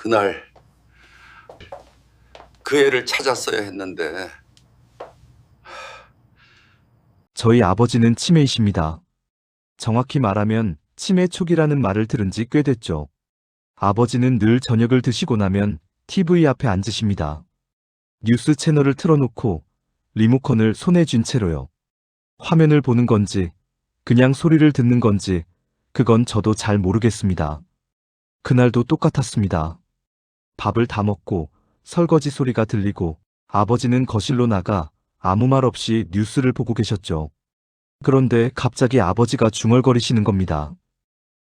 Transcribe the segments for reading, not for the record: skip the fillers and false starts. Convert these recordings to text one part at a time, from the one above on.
그날 그 애를 찾았어야 했는데. 저희 아버지는 치매이십니다. 정확히 말하면 치매 초기라는 말을 들은 지 꽤 됐죠. 아버지는 늘 저녁을 드시고 나면 TV 앞에 앉으십니다. 뉴스 채널을 틀어놓고 리모컨을 손에 쥔 채로요. 화면을 보는 건지 그냥 소리를 듣는 건지 그건 저도 잘 모르겠습니다. 그날도 똑같았습니다. 밥을 다 먹고 설거지 소리가 들리고 아버지는 거실로 나가 아무 말 없이 뉴스를 보고 계셨죠. 그런데 갑자기 아버지가 중얼거리시는 겁니다.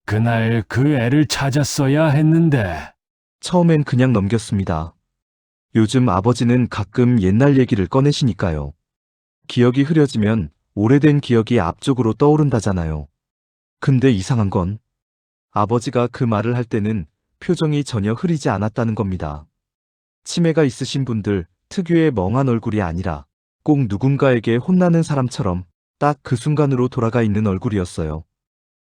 그날 그 애를 찾았어야 했는데. 처음엔 그냥 넘겼습니다. 요즘 아버지는 가끔 옛날 얘기를 꺼내시니까요. 기억이 흐려지면 오래된 기억이 앞쪽으로 떠오른다잖아요. 근데 이상한 건 아버지가 그 말을 할 때는 표정이 전혀 흐리지 않았다는 겁니다. 치매가 있으신 분들 특유의 멍한 얼굴이 아니라 꼭 누군가에게 혼나는 사람처럼 딱 그 순간으로 돌아가 있는 얼굴이었어요.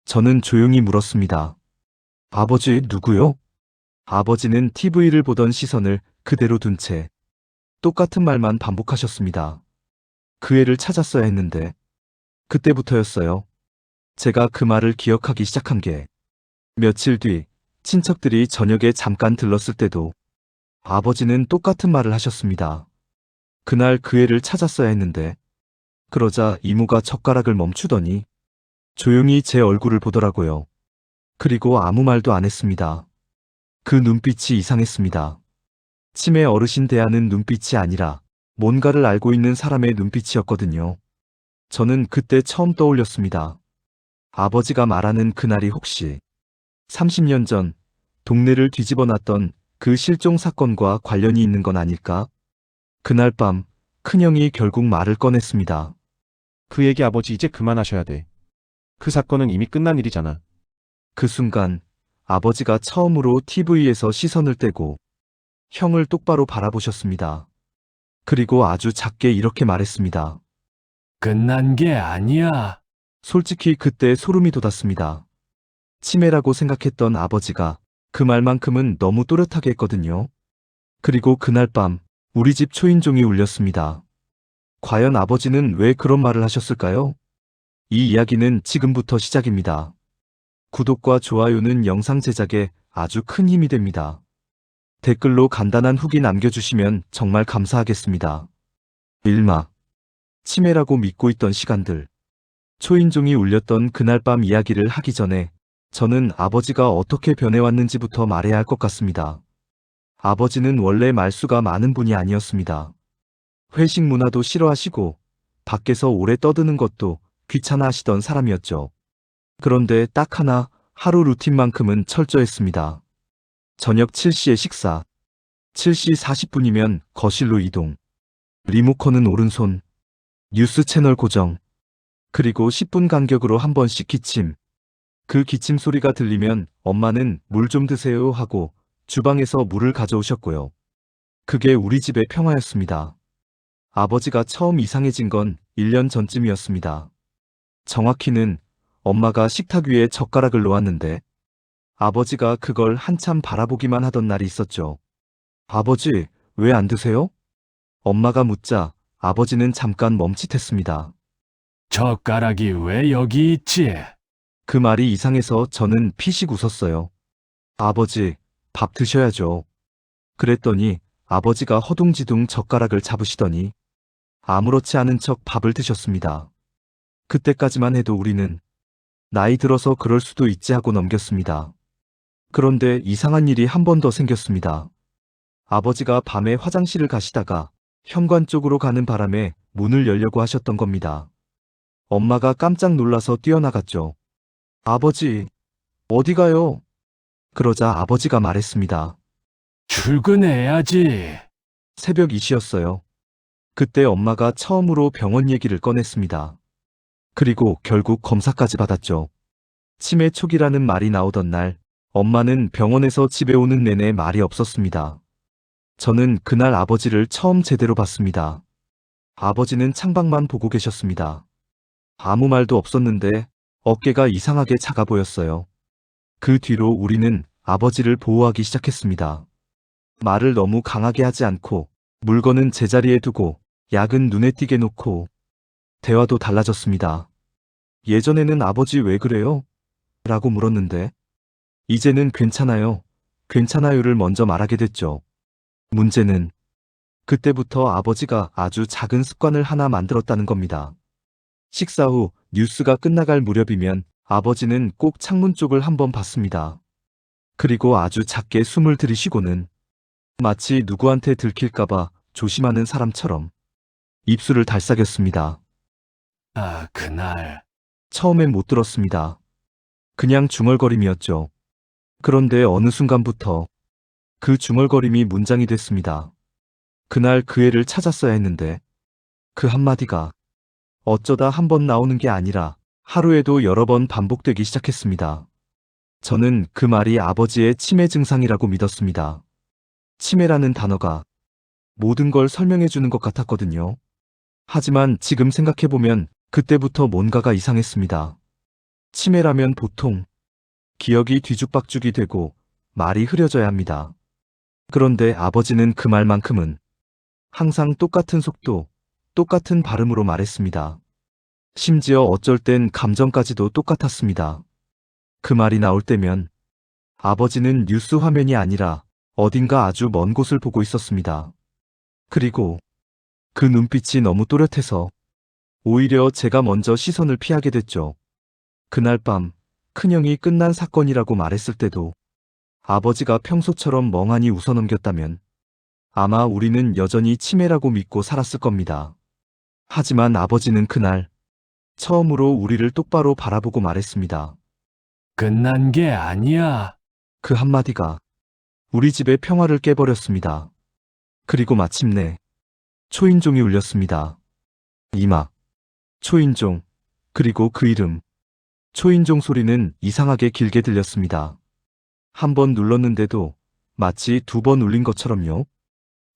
저는 조용히 물었습니다. 아버지, 누구요? 아버지는 TV를 보던 시선을 그대로 둔 채 똑같은 말만 반복하셨습니다. 그 애를 찾았어야 했는데. 그때부터였어요. 제가 그 말을 기억하기 시작한 게. 며칠 뒤 친척들이 저녁에 잠깐 들렀을 때도 아버지는 똑같은 말을 하셨습니다. 그날 그 애를 찾았어야 했는데. 그러자 이모가 젓가락을 멈추더니 조용히 제 얼굴을 보더라고요. 그리고 아무 말도 안 했습니다. 그 눈빛이 이상했습니다. 치매 어르신 대하는 눈빛이 아니라 뭔가를 알고 있는 사람의 눈빛이었거든요. 저는 그때 처음 떠올렸습니다. 아버지가 말하는 그날이 혹시 30년 전 동네를 뒤집어 놨던 그 실종 사건과 관련이 있는 건 아닐까? 그날 밤 큰형이 결국 말을 꺼냈습니다. 그 얘기 아버지 이제 그만하셔야 돼. 그 사건은 이미 끝난 일이잖아. 그 순간 아버지가 처음으로 TV에서 시선을 떼고 형을 똑바로 바라보셨습니다. 그리고 아주 작게 이렇게 말했습니다. 끝난 게 아니야. 솔직히 그때 소름이 돋았습니다. 치매라고 생각했던 아버지가 그 말만큼은 너무 또렷하게 했거든요. 그리고 그날 밤 우리 집 초인종이 울렸습니다. 과연 아버지는 왜 그런 말을 하셨을까요? 이 이야기는 지금부터 시작입니다. 구독과 좋아요는 영상 제작에 아주 큰 힘이 됩니다. 댓글로 간단한 후기 남겨주시면 정말 감사하겠습니다. 1막 치매라고 믿고 있던 시간들. 초인종이 울렸던 그날 밤 이야기를 하기 전에 저는 아버지가 어떻게 변해왔는지부터 말해야 할 것 같습니다. 아버지는 원래 말수가 많은 분이 아니었습니다. 회식 문화도 싫어하시고 밖에서 오래 떠드는 것도 귀찮아 하시던 사람이었죠. 그런데 딱 하나 하루 루틴만큼은 철저했습니다. 저녁 7시에 식사, 7시 40분이면 거실로 이동, 리모컨은 오른손, 뉴스 채널 고정, 그리고 10분 간격으로 한 번씩 기침. 그 기침 소리가 들리면 엄마는 물 좀 드세요 하고 주방에서 물을 가져오셨고요. 그게 우리 집의 평화였습니다. 아버지가 처음 이상해진 건 1년 전쯤이었습니다. 정확히는 엄마가 식탁 위에 젓가락을 놓았는데 아버지가 그걸 한참 바라보기만 하던 날이 있었죠. 아버지, 왜 안 드세요? 엄마가 묻자 아버지는 잠깐 멈칫했습니다. 젓가락이 왜 여기 있지? 그 말이 이상해서 저는 피식 웃었어요. 아버지, 밥 드셔야죠. 그랬더니 아버지가 허둥지둥 젓가락을 잡으시더니 아무렇지 않은 척 밥을 드셨습니다. 그때까지만 해도 우리는 나이 들어서 그럴 수도 있지 하고 넘겼습니다. 그런데 이상한 일이 한 번 더 생겼습니다. 아버지가 밤에 화장실을 가시다가 현관 쪽으로 가는 바람에 문을 열려고 하셨던 겁니다. 엄마가 깜짝 놀라서 뛰어나갔죠. 아버지, 어디 가요? 그러자 아버지가 말했습니다. 출근해야지. 새벽 2시였어요. 그때 엄마가 처음으로 병원 얘기를 꺼냈습니다. 그리고 결국 검사까지 받았죠. 치매 초기라는 말이 나오던 날, 엄마는 병원에서 집에 오는 내내 말이 없었습니다. 저는 그날 아버지를 처음 제대로 봤습니다. 아버지는 창밖만 보고 계셨습니다. 아무 말도 없었는데 어깨가 이상하게 작아 보였어요. 그 뒤로 우리는 아버지를 보호하기 시작했습니다. 말을 너무 강하게 하지 않고 물건은 제자리에 두고 약은 눈에 띄게 놓고 대화도 달라졌습니다. 예전에는 아버지 왜 그래요? 라고 물었는데 이제는 괜찮아요. 괜찮아요를 먼저 말하게 됐죠. 문제는 그때부터 아버지가 아주 작은 습관을 하나 만들었다는 겁니다. 식사 후 뉴스가 끝나갈 무렵이면 아버지는 꼭 창문 쪽을 한번 봤습니다. 그리고 아주 작게 숨을 들이쉬고는 마치 누구한테 들킬까봐 조심하는 사람처럼 입술을 달싹였습니다. 아, 그날. 처음엔 못 들었습니다. 그냥 중얼거림이었죠. 그런데 어느 순간부터 그 중얼거림이 문장이 됐습니다. 그날 그 애를 찾았어야 했는데 그 한마디가 어쩌다 한 번 나오는 게 아니라 하루에도 여러 번 반복되기 시작했습니다. 저는 그 말이 아버지의 치매 증상이라고 믿었습니다. 치매라는 단어가 모든 걸 설명해 주는 것 같았거든요. 하지만 지금 생각해보면 그때부터 뭔가가 이상했습니다. 치매라면 보통 기억이 뒤죽박죽이 되고 말이 흐려져야 합니다. 그런데 아버지는 그 말만큼은 항상 똑같은 속도, 똑같은 발음으로 말했습니다. 심지어 어쩔 땐 감정까지도 똑같았습니다. 그 말이 나올 때면 아버지는 뉴스 화면이 아니라 어딘가 아주 먼 곳을 보고 있었습니다. 그리고 그 눈빛이 너무 또렷해서 오히려 제가 먼저 시선을 피하게 됐죠. 그날 밤 큰형이 끝난 사건이라고 말했을 때도 아버지가 평소처럼 멍하니 웃어넘겼다면 아마 우리는 여전히 치매라고 믿고 살았을 겁니다. 하지만 아버지는 그날 처음으로 우리를 똑바로 바라보고 말했습니다. 끝난 게 아니야. 그 한마디가 우리 집의 평화를 깨버렸습니다. 그리고 마침내 초인종이 울렸습니다. 이막 초인종, 그리고 그 이름. 초인종 소리는 이상하게 길게 들렸습니다. 한 번 눌렀는데도 마치 두 번 울린 것처럼요.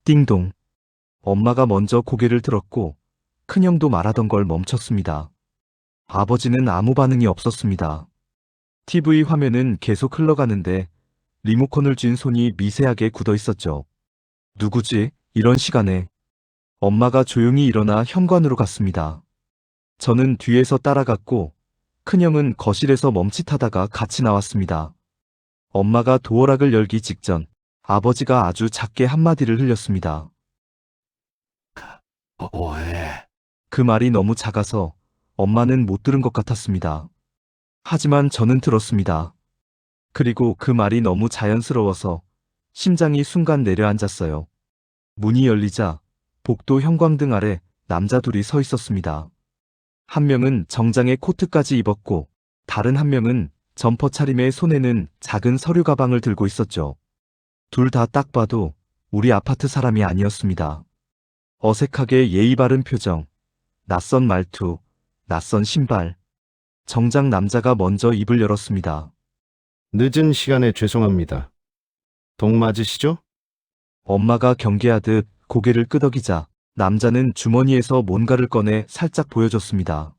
띵동. 엄마가 먼저 고개를 들었고 큰형도 말하던 걸 멈췄습니다. 아버지는 아무 반응이 없었습니다. TV 화면은 계속 흘러가는데 리모컨을 쥔 손이 미세하게 굳어 있었죠. 누구지? 이런 시간에. 엄마가 조용히 일어나 현관으로 갔습니다. 저는 뒤에서 따라갔고 큰형은 거실에서 멈칫하다가 같이 나왔습니다. 엄마가 도어락을 열기 직전 아버지가 아주 작게 한마디를 흘렸습니다. 왜? 그 말이 너무 작아서 엄마는 못 들은 것 같았습니다. 하지만 저는 들었습니다. 그리고 그 말이 너무 자연스러워서 심장이 순간 내려앉았어요. 문이 열리자 복도 형광등 아래 남자 둘이 서 있었습니다. 한 명은 정장에 코트까지 입었고 다른 한 명은 점퍼 차림에 손에는 작은 서류 가방을 들고 있었죠. 둘 다 딱 봐도 우리 아파트 사람이 아니었습니다. 어색하게 예의 바른 표정, 낯선 말투, 낯선 신발. 정작 남자가 먼저 입을 열었습니다. 늦은 시간에 죄송합니다. 동 맞으시죠? 엄마가 경계하듯 고개를 끄덕이자 남자는 주머니에서 뭔가를 꺼내 살짝 보여줬습니다.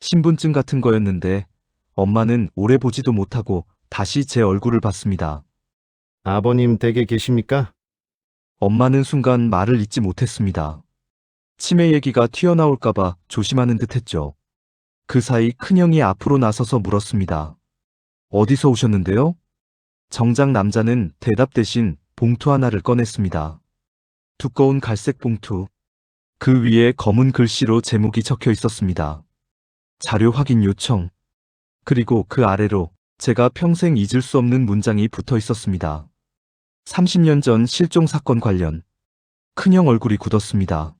신분증 같은 거였는데 엄마는 오래 보지도 못하고 다시 제 얼굴을 봤습니다. 아버님 댁에 계십니까? 엄마는 순간 말을 잇지 못했습니다. 치매 얘기가 튀어나올까봐 조심하는 듯 했죠. 그 사이 큰형이 앞으로 나서서 물었습니다. 어디서 오셨는데요? 정작 남자는 대답 대신 봉투 하나를 꺼냈습니다. 두꺼운 갈색 봉투. 그 위에 검은 글씨로 제목이 적혀 있었습니다. 자료 확인 요청. 그리고 그 아래로 제가 평생 잊을 수 없는 문장이 붙어 있었습니다. 30년 전 실종 사건 관련. 큰형 얼굴이 굳었습니다.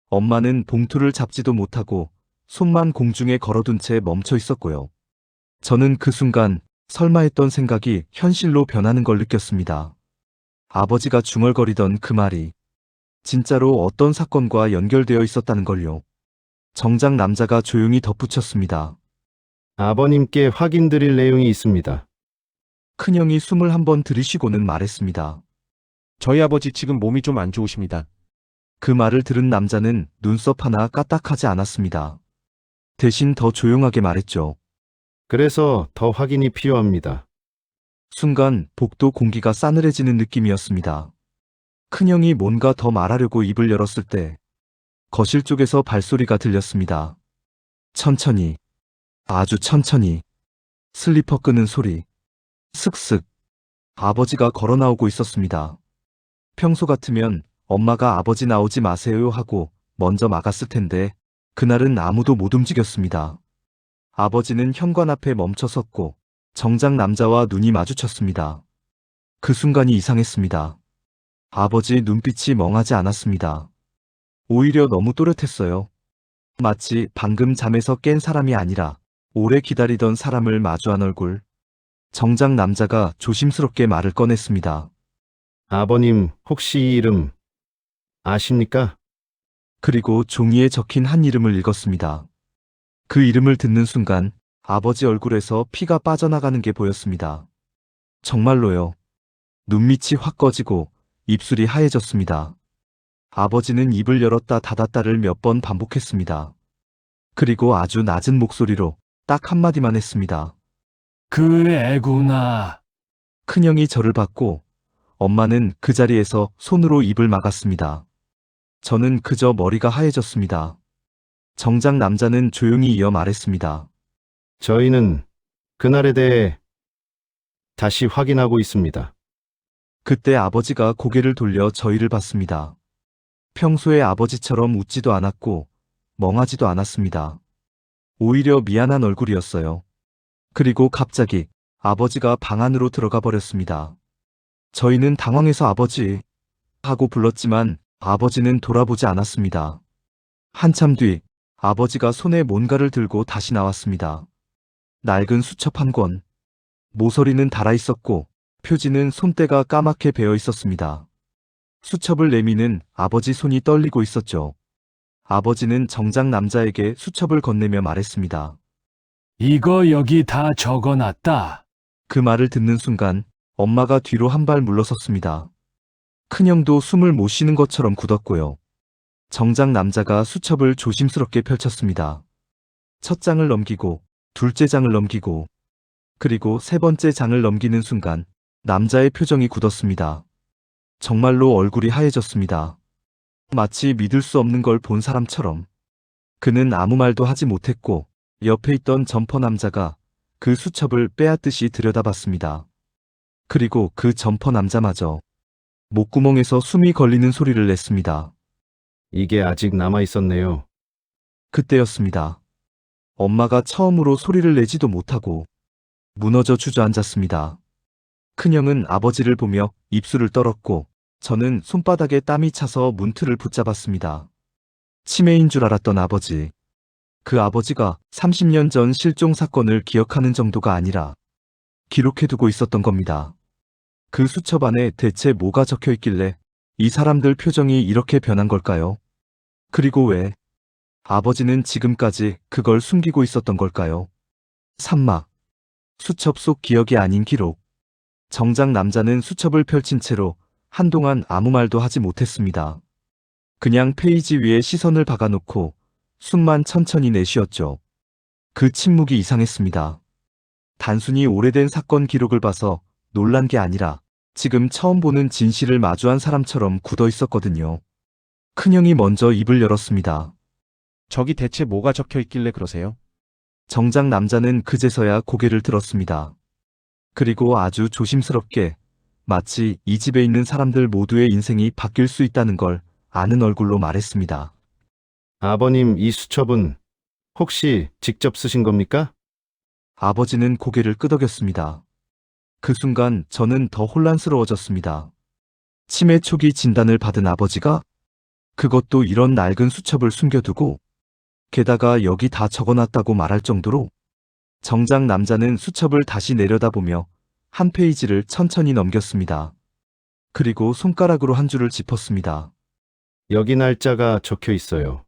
엄마는 봉투를 잡지도 못하고 손만 공중에 걸어둔 채 멈춰 있었고요. 저는 그 순간 설마 했던 생각이 현실로 변하는 걸 느꼈습니다. 아버지가 중얼거리던 그 말이 진짜로 어떤 사건과 연결되어 있었다는 걸요. 정작 남자가 조용히 덧붙였습니다. 아버님께 확인드릴 내용이 있습니다. 큰형이 숨을 한번 들이쉬고는 말했습니다. 저희 아버지 지금 몸이 좀 안 좋으십니다. 그 말을 들은 남자는 눈썹 하나 까딱하지 않았습니다. 대신 더 조용하게 말했죠. 그래서 더 확인이 필요합니다. 순간 복도 공기가 싸늘해지는 느낌이었습니다. 큰형이 뭔가 더 말하려고 입을 열었을 때 거실 쪽에서 발소리가 들렸습니다. 천천히, 아주 천천히, 슬리퍼 끄는 소리, 슥슥. 아버지가 걸어 나오고 있었습니다. 평소 같으면 엄마가 아버지 나오지 마세요 하고 먼저 막았을 텐데 그날은 아무도 못 움직였습니다. 아버지는 현관 앞에 멈춰 섰고 정작 남자와 눈이 마주쳤습니다. 그 순간이 이상했습니다. 아버지 눈빛이 멍하지 않았습니다. 오히려 너무 또렷했어요. 마치 방금 잠에서 깬 사람이 아니라 오래 기다리던 사람을 마주한 얼굴. 정작 남자가 조심스럽게 말을 꺼냈습니다. 아버님, 혹시 이 이름 아십니까? 그리고 종이에 적힌 한 이름을 읽었습니다. 그 이름을 듣는 순간 아버지 얼굴에서 피가 빠져나가는 게 보였습니다. 정말로요. 눈밑이 확 꺼지고 입술이 하얘졌습니다. 아버지는 입을 열었다 닫았다를 몇 번 반복했습니다. 그리고 아주 낮은 목소리로 딱 한마디만 했습니다. 그 애구나. 큰형이 저를 봤고 엄마는 그 자리에서 손으로 입을 막았습니다. 저는 그저 머리가 하얘졌습니다. 정작 남자는 조용히 이어 말했습니다. 저희는 그날에 대해 다시 확인하고 있습니다. 그때 아버지가 고개를 돌려 저희를 봤습니다. 평소에 아버지처럼 웃지도 않았고 멍하지도 않았습니다. 오히려 미안한 얼굴이었어요. 그리고 갑자기 아버지가 방 안으로 들어가 버렸습니다. 저희는 당황해서 아버지 하고 불렀지만 아버지는 돌아보지 않았습니다. 한참 뒤 아버지가 손에 뭔가를 들고 다시 나왔습니다. 낡은 수첩 한 권. 모서리는 닳아 있었고 표지는 손때가 까맣게 베어 있었습니다. 수첩을 내미는 아버지 손이 떨리고 있었죠. 아버지는 정작 남자에게 수첩을 건네며 말했습니다. 이거 여기 다 적어놨다. 그 말을 듣는 순간 엄마가 뒤로 한 발 물러섰습니다. 큰형도 숨을 못 쉬는 것처럼 굳었고요. 정작 남자가 수첩을 조심스럽게 펼쳤습니다. 첫 장을 넘기고 둘째 장을 넘기고 그리고 세 번째 장을 넘기는 순간 남자의 표정이 굳었습니다. 정말로 얼굴이 하얘졌습니다. 마치 믿을 수 없는 걸 본 사람처럼. 그는 아무 말도 하지 못했고 옆에 있던 점퍼 남자가 그 수첩을 빼앗듯이 들여다봤습니다. 그리고 그 점퍼 남자마저 목구멍에서 숨이 걸리는 소리를 냈습니다. 이게 아직 남아 있었네요. 그때였습니다. 엄마가 처음으로 소리를 내지도 못하고 무너져 주저앉았습니다. 큰형은 아버지를 보며 입술을 떨었고 저는 손바닥에 땀이 차서 문틀을 붙잡았습니다. 치매인 줄 알았던 아버지. 그 아버지가 30년 전 실종 사건을 기억하는 정도가 아니라 기록해두고 있었던 겁니다. 그 수첩 안에 대체 뭐가 적혀 있길래 이 사람들 표정이 이렇게 변한 걸까요? 그리고 왜 아버지는 지금까지 그걸 숨기고 있었던 걸까요? 산막. 수첩 속 기억이 아닌 기록. 정작 남자는 수첩을 펼친 채로 한동안 아무 말도 하지 못했습니다. 그냥 페이지 위에 시선을 박아놓고 숨만 천천히 내쉬었죠. 그 침묵이 이상했습니다. 단순히 오래된 사건 기록을 봐서 놀란 게 아니라 지금 처음 보는 진실을 마주한 사람처럼 굳어 있었거든요. 큰형이 먼저 입을 열었습니다. 저기 대체 뭐가 적혀 있길래 그러세요? 정작 남자는 그제서야 고개를 들었습니다. 그리고 아주 조심스럽게 마치 이 집에 있는 사람들 모두의 인생이 바뀔 수 있다는 걸 아는 얼굴로 말했습니다. 아버님, 이 수첩은 혹시 직접 쓰신 겁니까? 아버지는 고개를 끄덕였습니다. 그 순간 저는 더 혼란스러워졌습니다. 치매 초기 진단을 받은 아버지가 그것도 이런 낡은 수첩을 숨겨두고 게다가 여기 다 적어놨다고 말할 정도로. 정작 남자는 수첩을 다시 내려다보며 한 페이지를 천천히 넘겼습니다. 그리고 손가락으로 한 줄을 짚었습니다. 여기 날짜가 적혀 있어요.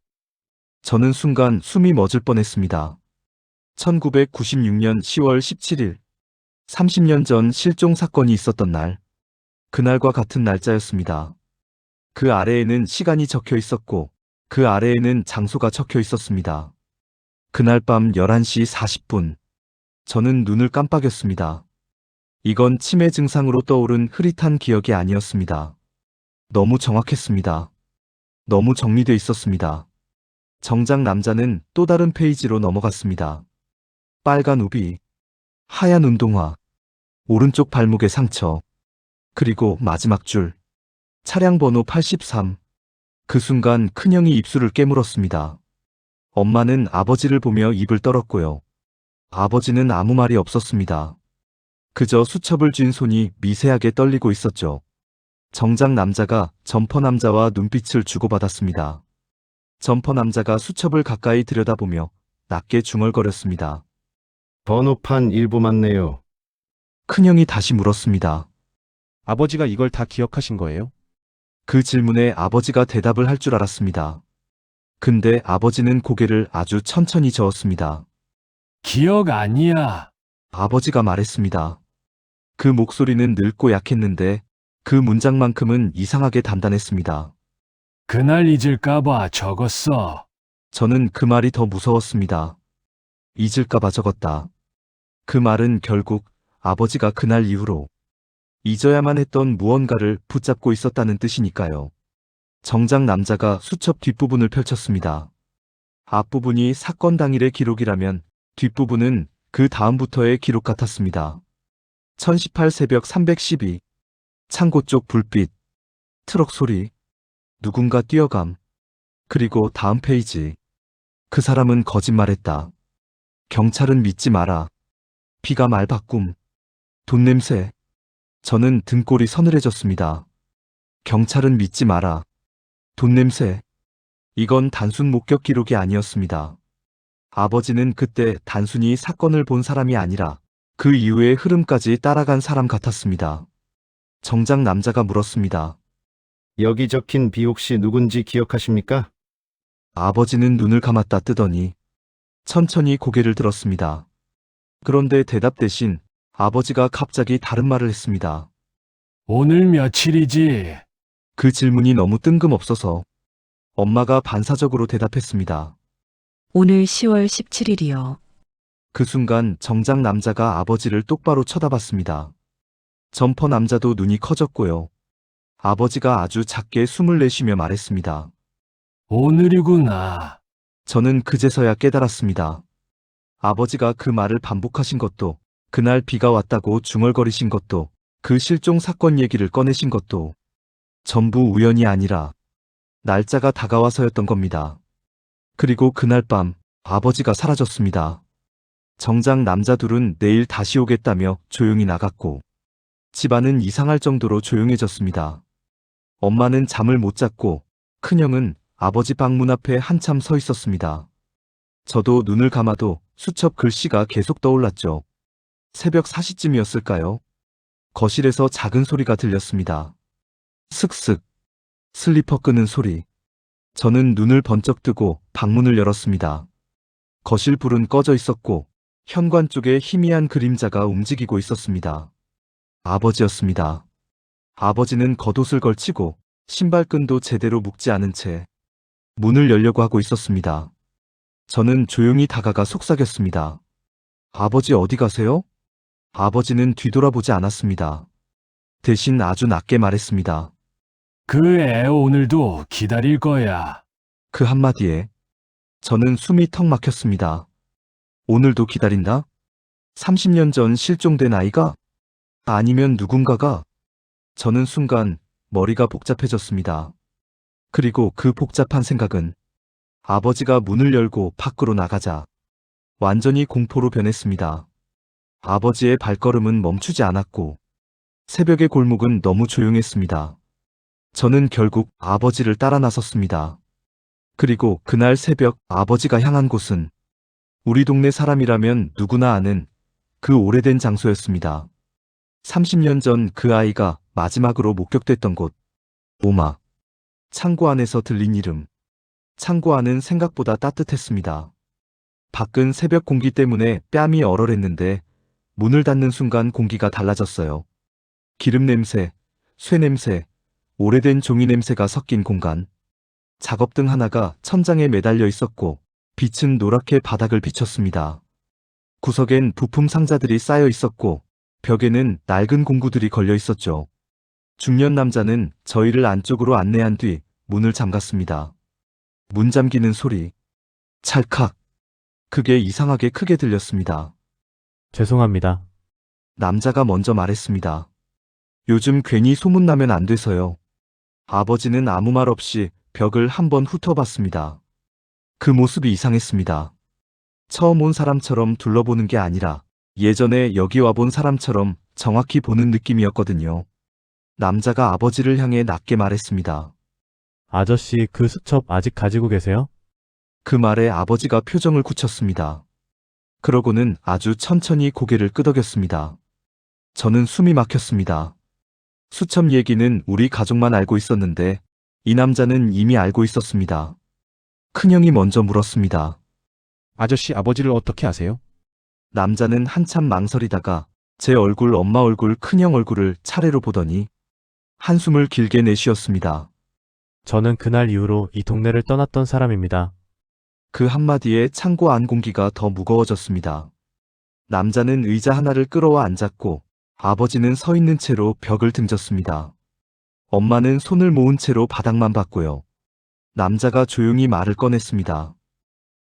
저는 순간 숨이 멎을 뻔했습니다. 1996년 10월 17일. 30년 전 실종 사건이 있었던 날. 그날과 같은 날짜였습니다. 그 아래에는 시간이 적혀 있었고 그 아래에는 장소가 적혀 있었습니다. 그날 밤 11시 40분. 저는 눈을 깜빡였습니다. 이건 치매 증상으로 떠오른 흐릿한 기억이 아니었습니다. 너무 정확했습니다. 너무 정리돼 있었습니다. 정작 남자는 또 다른 페이지로 넘어갔습니다. 빨간 우비, 하얀 운동화, 오른쪽 발목에 상처, 그리고 마지막 줄, 차량 번호 83. 그 순간 큰형이 입술을 깨물었습니다. 엄마는 아버지를 보며 입을 떨었고요. 아버지는 아무 말이 없었습니다. 그저 수첩을 쥔 손이 미세하게 떨리고 있었죠. 정작 남자가 점퍼 남자와 눈빛을 주고받았습니다. 점퍼 남자가 수첩을 가까이 들여다보며 낮게 중얼거렸습니다. 번호판 일부 맞네요. 큰형이 다시 물었습니다. 아버지가 이걸 다 기억하신 거예요? 그 질문에 아버지가 대답을 할 줄 알았습니다. 근데 아버지는 고개를 아주 천천히 저었습니다. 기억 아니야. 아버지가 말했습니다. 그 목소리는 늙고 약했는데 그 문장만큼은 이상하게 단단했습니다. 그날 잊을까봐 적었어. 저는 그 말이 더 무서웠습니다. 잊을까봐 적었다. 그 말은 결국 아버지가 그날 이후로 잊어야만 했던 무언가를 붙잡고 있었다는 뜻이니까요. 정작 남자가 수첩 뒷부분을 펼쳤습니다. 앞부분이 사건 당일의 기록이라면 뒷부분은 그 다음부터의 기록 같았습니다. 1018 새벽 312. 창고 쪽 불빛. 트럭 소리. 누군가 뛰어감. 그리고 다음 페이지. 그 사람은 거짓말했다. 경찰은 믿지 마라. 비가 말바꿈. 돈 냄새. 저는 등골이 서늘해졌습니다. 경찰은 믿지 마라. 돈 냄새. 이건 단순 목격 기록이 아니었습니다. 아버지는 그때 단순히 사건을 본 사람이 아니라 그 이후의 흐름까지 따라간 사람 같았습니다. 정작 남자가 물었습니다. 여기 적힌 비 혹시 누군지 기억하십니까? 아버지는 눈을 감았다 뜨더니 천천히 고개를 들었습니다. 그런데 대답 대신 아버지가 갑자기 다른 말을 했습니다. 오늘 며칠이지? 그 질문이 너무 뜬금없어서 엄마가 반사적으로 대답했습니다. 오늘 10월 17일이요. 그 순간 정작 남자가 아버지를 똑바로 쳐다봤습니다. 점퍼 남자도 눈이 커졌고요. 아버지가 아주 작게 숨을 내쉬며 말했습니다. 오늘이구나. 저는 그제서야 깨달았습니다. 아버지가 그 말을 반복하신 것도, 그날 비가 왔다고 중얼거리신 것도, 그 실종 사건 얘기를 꺼내신 것도 전부 우연이 아니라 날짜가 다가와서였던 겁니다. 그리고 그날 밤 아버지가 사라졌습니다. 정작 남자 둘은 내일 다시 오겠다며 조용히 나갔고 집안은 이상할 정도로 조용해졌습니다. 엄마는 잠을 못 잤고 큰형은 아버지 방문 앞에 한참 서 있었습니다. 저도 눈을 감아도 수첩 글씨가 계속 떠올랐죠. 새벽 4시쯤이었을까요? 거실에서 작은 소리가 들렸습니다. 슥슥. 슬리퍼 끄는 소리. 저는 눈을 번쩍 뜨고 방문을 열었습니다. 거실 불은 꺼져 있었고 현관 쪽에 희미한 그림자가 움직이고 있었습니다. 아버지였습니다. 아버지는 겉옷을 걸치고 신발끈도 제대로 묶지 않은 채 문을 열려고 하고 있었습니다. 저는 조용히 다가가 속삭였습니다. 아버지 어디 가세요? 아버지는 뒤돌아보지 않았습니다. 대신 아주 낮게 말했습니다. 그 애 오늘도 기다릴 거야. 그 한마디에 저는 숨이 턱 막혔습니다. 오늘도 기다린다? 30년 전 실종된 아이가? 아니면 누군가가? 저는 순간 머리가 복잡해졌습니다. 그리고 그 복잡한 생각은 아버지가 문을 열고 밖으로 나가자 완전히 공포로 변했습니다. 아버지의 발걸음은 멈추지 않았고 새벽의 골목은 너무 조용했습니다. 저는 결국 아버지를 따라 나섰습니다. 그리고 그날 새벽 아버지가 향한 곳은 우리 동네 사람이라면 누구나 아는 그 오래된 장소였습니다. 30년 전 그 아이가 마지막으로 목격됐던 곳. 오마. 창고 안에서 들린 이름. 창고 안은 생각보다 따뜻했습니다. 밖은 새벽 공기 때문에 뺨이 얼얼했는데 문을 닫는 순간 공기가 달라졌어요. 기름 냄새, 쇠 냄새, 오래된 종이 냄새가 섞인 공간. 작업등 하나가 천장에 매달려 있었고 빛은 노랗게 바닥을 비췄습니다. 구석엔 부품 상자들이 쌓여 있었고 벽에는 낡은 공구들이 걸려 있었죠. 중년 남자는 저희를 안쪽으로 안내한 뒤 문을 잠갔습니다. 문 잠기는 소리. 찰칵. 그게 이상하게 크게 들렸습니다. 죄송합니다. 남자가 먼저 말했습니다. 요즘 괜히 소문나면 안 돼서요. 아버지는 아무 말 없이 벽을 한번 훑어봤습니다. 그 모습이 이상했습니다. 처음 온 사람처럼 둘러보는 게 아니라 예전에 여기 와본 사람처럼 정확히 보는 느낌이었거든요. 남자가 아버지를 향해 낮게 말했습니다. 아저씨, 그 수첩 아직 가지고 계세요? 그 말에 아버지가 표정을 굳혔습니다. 그러고는 아주 천천히 고개를 끄덕였습니다. 저는 숨이 막혔습니다. 수첩 얘기는 우리 가족만 알고 있었는데 이 남자는 이미 알고 있었습니다. 큰형이 먼저 물었습니다. 아저씨, 아버지를 어떻게 아세요? 남자는 한참 망설이다가 제 얼굴, 엄마 얼굴, 큰형 얼굴을 차례로 보더니 한숨을 길게 내쉬었습니다. 저는 그날 이후로 이 동네를 떠났던 사람입니다. 그 한마디에 창고 안 공기가 더 무거워졌습니다. 남자는 의자 하나를 끌어와 앉았고 아버지는 서 있는 채로 벽을 등졌습니다. 엄마는 손을 모은 채로 바닥만 봤고요. 남자가 조용히 말을 꺼냈습니다.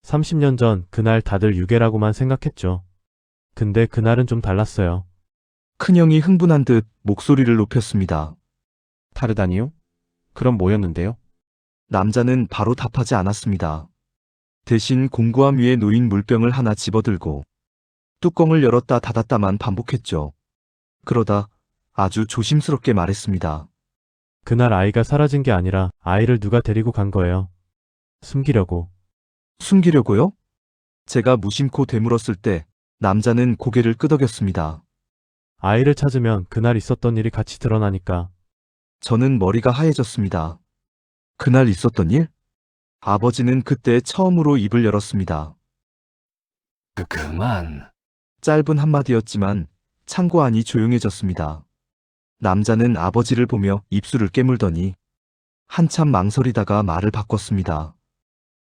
30년 전 그날 다들 유괴라고만 생각했죠. 근데 그날은 좀 달랐어요. 큰형이 흥분한 듯 목소리를 높였습니다. 다르다니요? 그럼 뭐였는데요? 남자는 바로 답하지 않았습니다. 대신 공구함 위에 놓인 물병을 하나 집어들고 뚜껑을 열었다 닫았다만 반복했죠. 그러다 아주 조심스럽게 말했습니다. 그날 아이가 사라진 게 아니라 아이를 누가 데리고 간 거예요. 숨기려고. 숨기려고요? 제가 무심코 되물었을 때 남자는 고개를 끄덕였습니다. 아이를 찾으면 그날 있었던 일이 같이 드러나니까. 저는 머리가 하얘졌습니다. 그날 있었던 일? 아버지는 그때 처음으로 입을 열었습니다. 그만. 짧은 한마디였지만 창고 안이 조용해졌습니다. 남자는 아버지를 보며 입술을 깨물더니 한참 망설이다가 말을 바꿨습니다.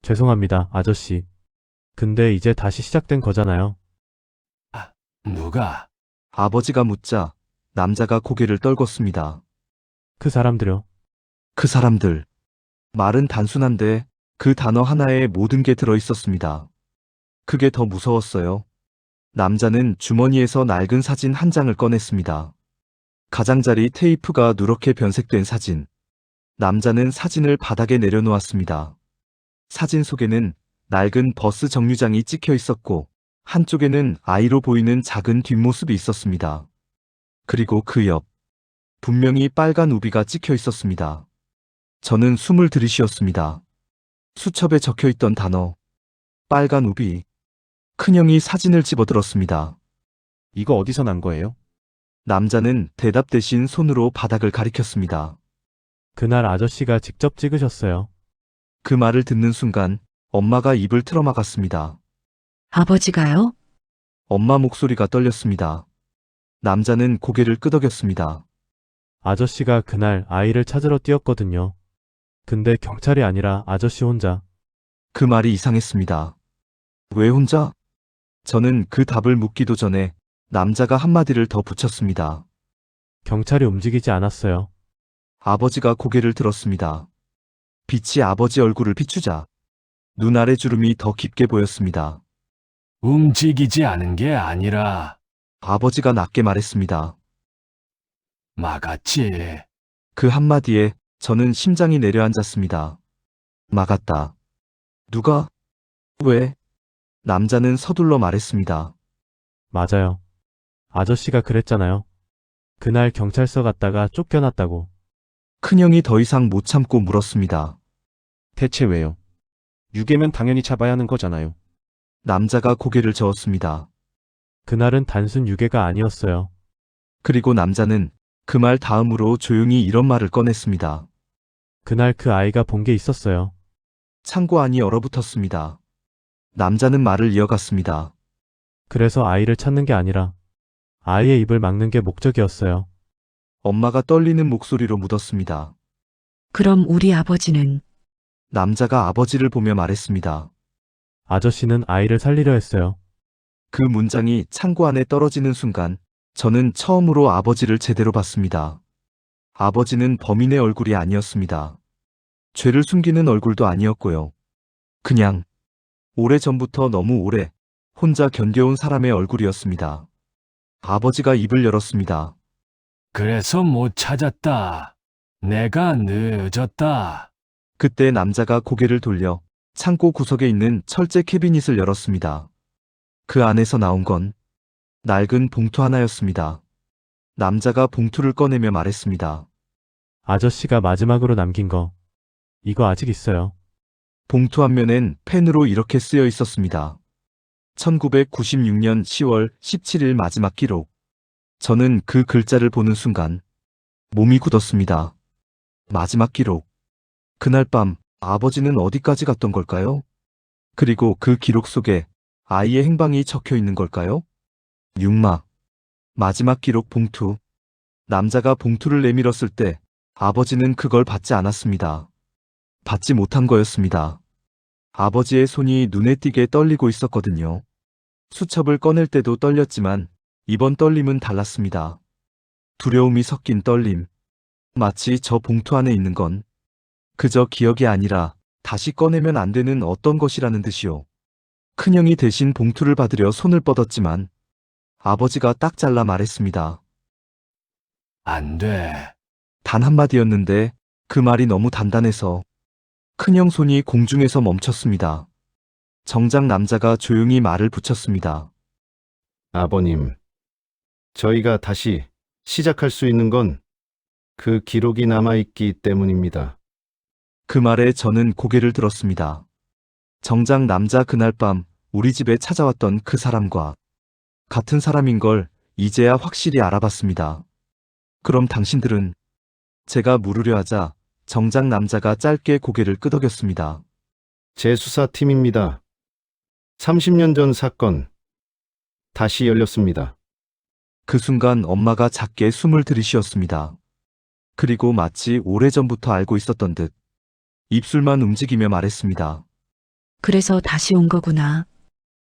죄송합니다, 아저씨. 근데 이제 다시 시작된 거잖아요. 누가? 아버지가 묻자 남자가 고개를 떨궜습니다. 그 사람들요. 그 사람들. 말은 단순한데 그 단어 하나에 모든 게 들어있었습니다. 그게 더 무서웠어요. 남자는 주머니에서 낡은 사진 한 장을 꺼냈습니다. 가장자리 테이프가 누렇게 변색된 사진. 남자는 사진을 바닥에 내려놓았습니다. 사진 속에는 낡은 버스 정류장이 찍혀 있었고 한쪽에는 아이로 보이는 작은 뒷모습이 있었습니다. 그리고 그 옆, 분명히 빨간 우비가 찍혀 있었습니다. 저는 숨을 들이쉬었습니다. 수첩에 적혀 있던 단어, 빨간 우비. 큰형이 사진을 집어들었습니다. 이거 어디서 난 거예요? 남자는 대답 대신 손으로 바닥을 가리켰습니다. 그날 아저씨가 직접 찍으셨어요. 그 말을 듣는 순간 엄마가 입을 틀어막았습니다. 아버지가요? 엄마 목소리가 떨렸습니다. 남자는 고개를 끄덕였습니다. 아저씨가 그날 아이를 찾으러 뛰었거든요. 근데 경찰이 아니라 아저씨 혼자. 그 말이 이상했습니다. 왜 혼자? 저는 그 답을 묻기도 전에 남자가 한마디를 더 붙였습니다. 경찰이 움직이지 않았어요. 아버지가 고개를 들었습니다. 빛이 아버지 얼굴을 비추자 눈 아래 주름이 더 깊게 보였습니다. 움직이지 않은 게 아니라 아버지가 낮게 말했습니다. 막았지. 그 한마디에 저는 심장이 내려앉았습니다. 막았다. 누가? 왜? 남자는 서둘러 말했습니다. 맞아요. 아저씨가 그랬잖아요. 그날 경찰서 갔다가 쫓겨났다고. 큰형이 더 이상 못 참고 물었습니다. 대체 왜요? 유괴면 당연히 잡아야 하는 거잖아요. 남자가 고개를 저었습니다. 그날은 단순 유괴가 아니었어요. 그리고 남자는 그 말 다음으로 조용히 이런 말을 꺼냈습니다. 그날 그 아이가 본 게 있었어요. 창고 안이 얼어붙었습니다. 남자는 말을 이어갔습니다. 그래서 아이를 찾는 게 아니라 아이의 입을 막는 게 목적이었어요. 엄마가 떨리는 목소리로 묻었습니다. 그럼 우리 아버지는 남자가 아버지를 보며 말했습니다. 아저씨는 아이를 살리려 했어요. 그 문장이 창고 안에 떨어지는 순간 저는 처음으로 아버지를 제대로 봤습니다. 아버지는 범인의 얼굴이 아니었습니다. 죄를 숨기는 얼굴도 아니었고요. 그냥 오래전부터 너무 오래 혼자 견뎌온 사람의 얼굴이었습니다. 아버지가 입을 열었습니다. 그래서 못 찾았다. 내가 늦었다. 그때 남자가 고개를 돌려 창고 구석에 있는 철제 캐비닛을 열었습니다. 그 안에서 나온 건 낡은 봉투 하나였습니다. 남자가 봉투를 꺼내며 말했습니다. 아저씨가 마지막으로 남긴 거. 이거 아직 있어요. 봉투 앞면엔 펜으로 이렇게 쓰여 있었습니다. 1996년 10월 17일 마지막 기록. 저는 그 글자를 보는 순간 몸이 굳었습니다. 마지막 기록. 그날 밤 아버지는 어디까지 갔던 걸까요? 그리고 그 기록 속에 아이의 행방이 적혀 있는 걸까요? 6막. 마지막 기록 봉투. 남자가 봉투를 내밀었을 때 아버지는 그걸 받지 않았습니다. 받지 못한 거였습니다. 아버지의 손이 눈에 띄게 떨리고 있었거든요. 수첩을 꺼낼 때도 떨렸지만 이번 떨림은 달랐습니다. 두려움이 섞인 떨림. 마치 저 봉투 안에 있는 건 그저 기억이 아니라 다시 꺼내면 안 되는 어떤 것이라는 듯이요. 큰형이 대신 봉투를 받으려 손을 뻗었지만 아버지가 딱 잘라 말했습니다. 안 돼. 단 한마디였는데 그 말이 너무 단단해서 큰형 손이 공중에서 멈췄습니다. 정작 남자가 조용히 말을 붙였습니다. 아버님, 저희가 다시 시작할 수 있는 건 그 기록이 남아있기 때문입니다. 그 말에 저는 고개를 들었습니다. 정작 남자 그날 밤 우리 집에 찾아왔던 그 사람과 같은 사람인 걸 이제야 확실히 알아봤습니다. 그럼 당신들은? 제가 물으려 하자 정작 남자가 짧게 고개를 끄덕였습니다. 제 수사팀입니다. 30년 전 사건 다시 열렸습니다. 그 순간 엄마가 작게 숨을 들이쉬었습니다. 그리고 마치 오래전부터 알고 있었던 듯 입술만 움직이며 말했습니다. 그래서 다시 온 거구나.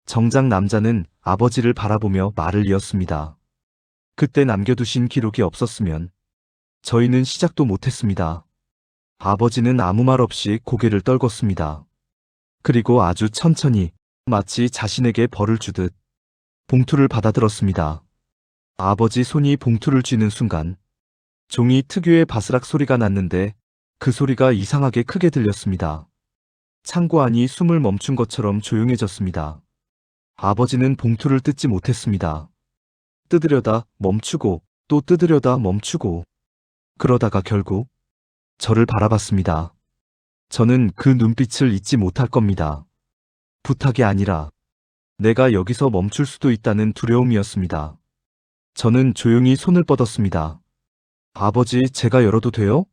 정작 남자는 아버지를 바라보며 말을 이었습니다. 그때 남겨두신 기록이 없었으면 저희는 시작도 못했습니다. 아버지는 아무 말 없이 고개를 떨궜습니다. 그리고 아주 천천히 마치 자신에게 벌을 주듯 봉투를 받아들었습니다. 아버지 손이 봉투를 쥐는 순간 종이 특유의 바스락 소리가 났는데 그 소리가 이상하게 크게 들렸습니다. 창고 안이 숨을 멈춘 것처럼 조용해졌습니다. 아버지는 봉투를 뜯지 못했습니다. 뜯으려다 멈추고 또 뜯으려다 멈추고 그러다가 결국 저를 바라봤습니다. 저는 그 눈빛을 잊지 못할 겁니다. 부탁이 아니라 내가 여기서 멈출 수도 있다는 두려움이었습니다. 저는 조용히 손을 뻗었습니다. 아버지, 제가 열어도 돼요?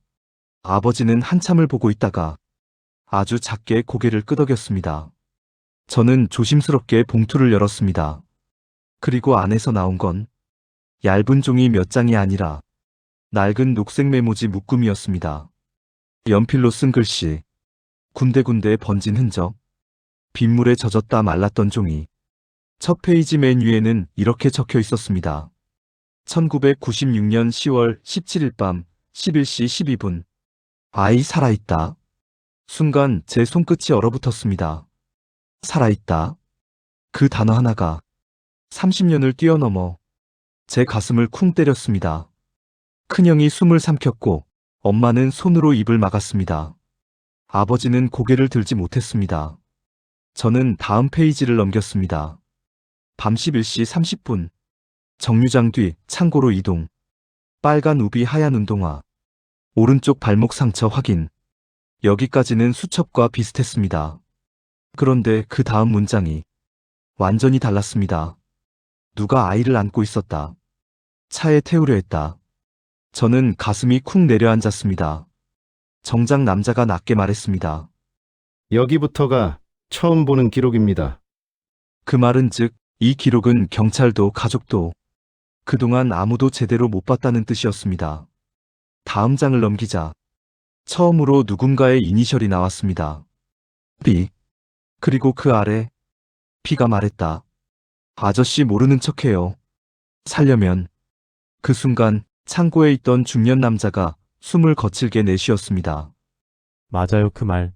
아버지는 한참을 보고 있다가 아주 작게 고개를 끄덕였습니다. 저는 조심스럽게 봉투를 열었습니다. 그리고 안에서 나온 건 얇은 종이 몇 장이 아니라 낡은 녹색 메모지 묶음이었습니다. 연필로 쓴 글씨, 군데군데 번진 흔적, 빗물에 젖었다 말랐던 종이. 첫 페이지 맨 위에는 이렇게 적혀 있었습니다. 1996년 10월 17일 밤 11시 12분. 아이 살아있다. 순간 제 손끝이 얼어붙었습니다. 살아있다. 그 단어 하나가 30년을 뛰어넘어 제 가슴을 쿵 때렸습니다. 큰형이 숨을 삼켰고 엄마는 손으로 입을 막았습니다. 아버지는 고개를 들지 못했습니다. 저는 다음 페이지를 넘겼습니다. 밤 11시 30분. 정류장 뒤 창고로 이동. 빨간 우비 하얀 운동화. 오른쪽 발목 상처 확인. 여기까지는 수첩과 비슷했습니다. 그런데 그 다음 문장이 완전히 달랐습니다. 누가 아이를 안고 있었다. 차에 태우려 했다. 저는 가슴이 쿵 내려앉았습니다. 정작 남자가 낮게 말했습니다. 여기부터가 처음 보는 기록입니다. 그 말은 즉, 이 기록은 경찰도 가족도 그동안 아무도 제대로 못 봤다는 뜻이었습니다. 다음 장을 넘기자 처음으로 누군가의 이니셜이 나왔습니다. B. 그리고 그 아래 B가 말했다. 아저씨 모르는 척해요. 살려면. 그 순간 창고에 있던 중년 남자가 숨을 거칠게 내쉬었습니다. 맞아요, 그 말.